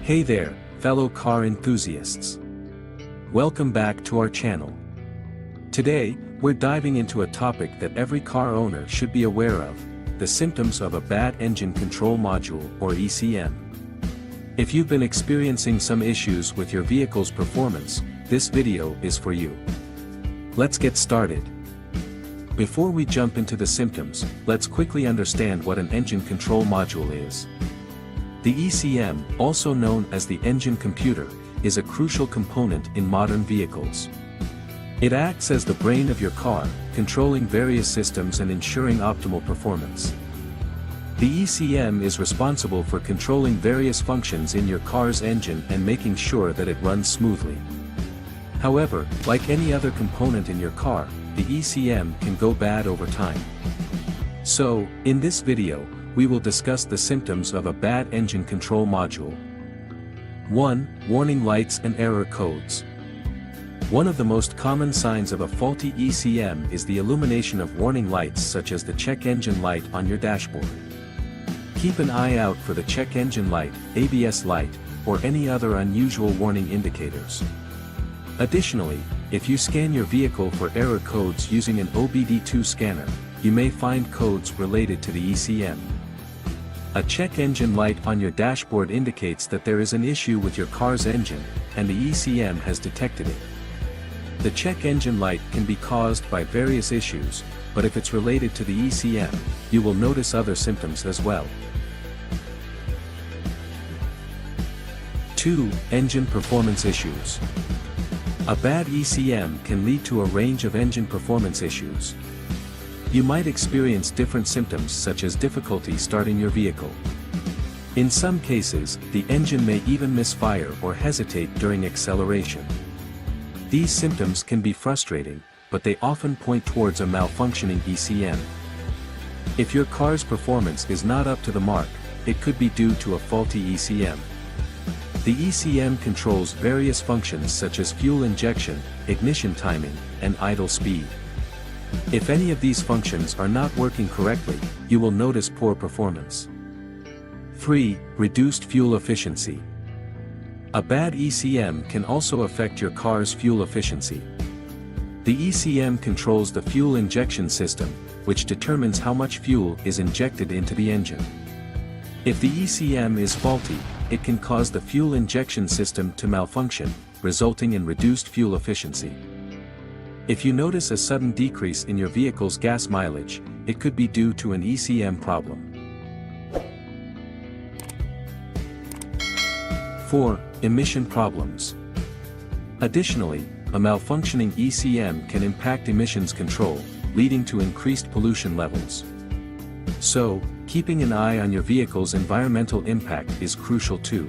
Hey there, fellow car enthusiasts. Welcome back to our channel. Today, we're diving into a topic that every car owner should be aware of, the symptoms of a bad engine control module or ECM. If you've been experiencing some issues with your vehicle's performance, this video is for you. Let's get started. Before we jump into the symptoms, let's quickly understand what an engine control module is. The ECM, also known as the engine computer, is a crucial component in modern vehicles. It acts as the brain of your car, controlling various systems and ensuring optimal performance. The ECM is responsible for controlling various functions in your car's engine and making sure that it runs smoothly. However, like any other component in your car, the ECM can go bad over time. So, in this video, we will discuss the symptoms of a bad engine control module. 1. Warning lights and error codes. One of the most common signs of a faulty ECM is the illumination of warning lights such as the check engine light on your dashboard. Keep an eye out for the check engine light, ABS light, or any other unusual warning indicators. Additionally, if you scan your vehicle for error codes using an OBD2 scanner, you may find codes related to the ECM. A check engine light on your dashboard indicates that there is an issue with your car's engine, and the ECM has detected it. The check engine light can be caused by various issues, but if it's related to the ECM, you will notice other symptoms as well. 2. Engine performance issues. A bad ECM can lead to a range of engine performance issues. You might experience different symptoms such as difficulty starting your vehicle. In some cases, the engine may even misfire or hesitate during acceleration. These symptoms can be frustrating, but they often point towards a malfunctioning ECM. If your car's performance is not up to the mark, it could be due to a faulty ECM. The ECM controls various functions such as fuel injection, ignition timing, and idle speed. If any of these functions are not working correctly, you will notice poor performance. 3. Reduced fuel efficiency. A bad ECM can also affect your car's fuel efficiency. The ECM controls the fuel injection system, which determines how much fuel is injected into the engine. If the ECM is faulty, it can cause the fuel injection system to malfunction, resulting in reduced fuel efficiency. If you notice a sudden decrease in your vehicle's gas mileage, it could be due to an ECM problem. 4. Emission problems. Additionally, a malfunctioning ECM can impact emissions control, leading to increased pollution levels. So, keeping an eye on your vehicle's environmental impact is crucial too.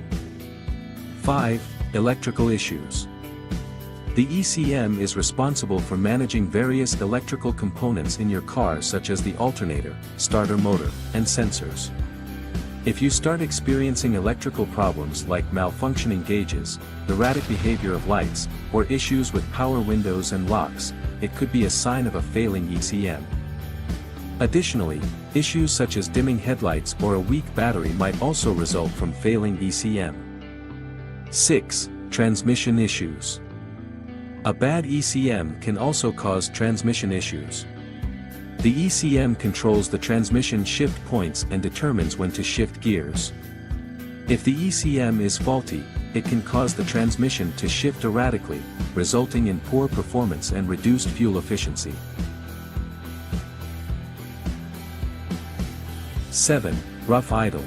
5. Electrical issues. The ECM is responsible for managing various electrical components in your car such as the alternator, starter motor, and sensors. If you start experiencing electrical problems like malfunctioning gauges, erratic behavior of lights, or issues with power windows and locks, it could be a sign of a failing ECM. Additionally, issues such as dimming headlights or a weak battery might also result from failing ECM. 6. Transmission issues. A bad ECM can also cause transmission issues. The ECM controls the transmission shift points and determines when to shift gears. If the ECM is faulty, it can cause the transmission to shift erratically, resulting in poor performance and reduced fuel efficiency. 7. Rough idle.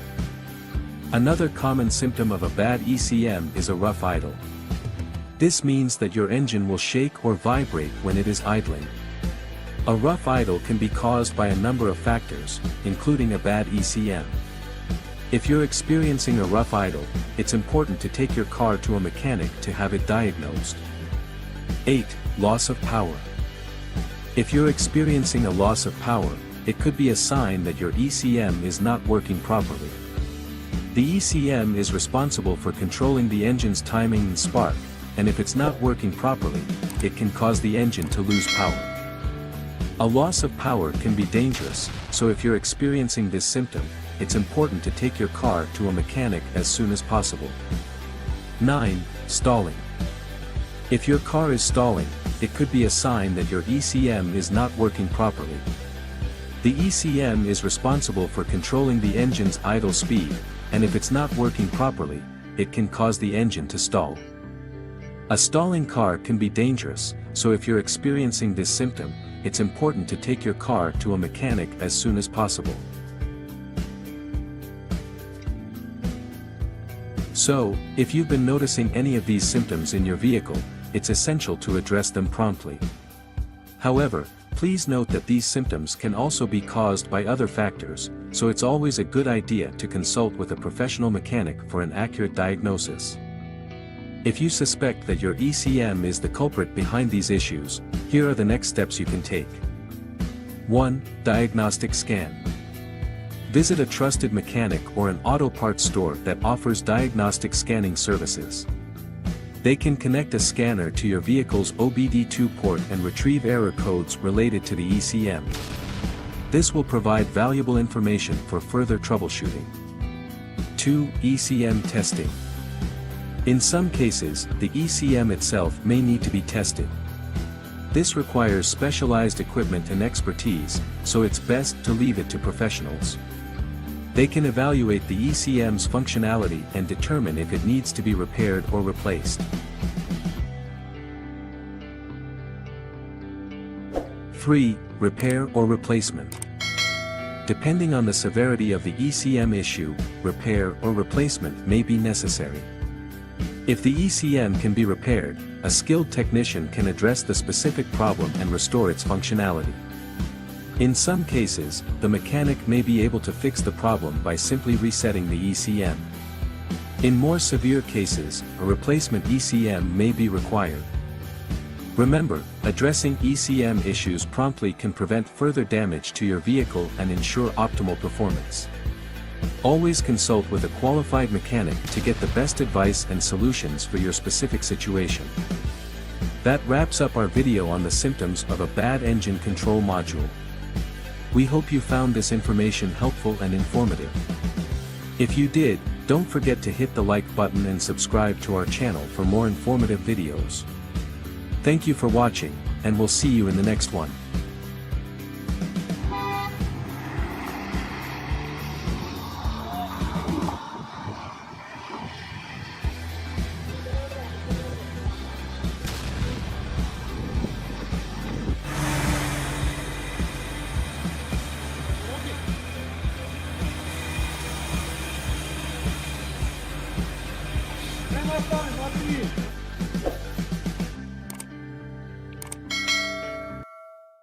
Another common symptom of a bad ECM is a rough idle. This means that your engine will shake or vibrate when it is idling. A rough idle can be caused by a number of factors, including a bad ECM. If you're experiencing a rough idle, it's important to take your car to a mechanic to have it diagnosed. 8. Loss of power. If you're experiencing a loss of power, it could be a sign that your ECM is not working properly. The ECM is responsible for controlling the engine's timing and spark, and if it's not working properly, it can cause the engine to lose power. A loss of power can be dangerous, so if you're experiencing this symptom, it's important to take your car to a mechanic as soon as possible. 9. Stalling. If your car is stalling, it could be a sign that your ECM is not working properly. The ECM is responsible for controlling the engine's idle speed, and if it's not working properly, it can cause the engine to stall. A stalling car can be dangerous, so if you're experiencing this symptom, it's important to take your car to a mechanic as soon as possible. So, if you've been noticing any of these symptoms in your vehicle, it's essential to address them promptly. However, please note that these symptoms can also be caused by other factors, so it's always a good idea to consult with a professional mechanic for an accurate diagnosis. If you suspect that your ECM is the culprit behind these issues, here are the next steps you can take. 1. Diagnostic scan. Visit a trusted mechanic or an auto parts store that offers diagnostic scanning services. They can connect a scanner to your vehicle's OBD2 port and retrieve error codes related to the ECM. This will provide valuable information for further troubleshooting. 2. ECM testing. In some cases, the ECM itself may need to be tested. This requires specialized equipment and expertise, so it's best to leave it to professionals. They can evaluate the ECM's functionality and determine if it needs to be repaired or replaced. 3. Repair or replacement. Depending on the severity of the ECM issue, repair or replacement may be necessary. If the ECM can be repaired, a skilled technician can address the specific problem and restore its functionality. In some cases, the mechanic may be able to fix the problem by simply resetting the ECM. In more severe cases, a replacement ECM may be required. Remember, addressing ECM issues promptly can prevent further damage to your vehicle and ensure optimal performance. Always consult with a qualified mechanic to get the best advice and solutions for your specific situation. That wraps up our video on the symptoms of a bad engine control module. We hope you found this information helpful and informative. If you did, don't forget to hit the like button and subscribe to our channel for more informative videos. Thank you for watching, and we'll see you in the next one. Vai lá, vai, vai.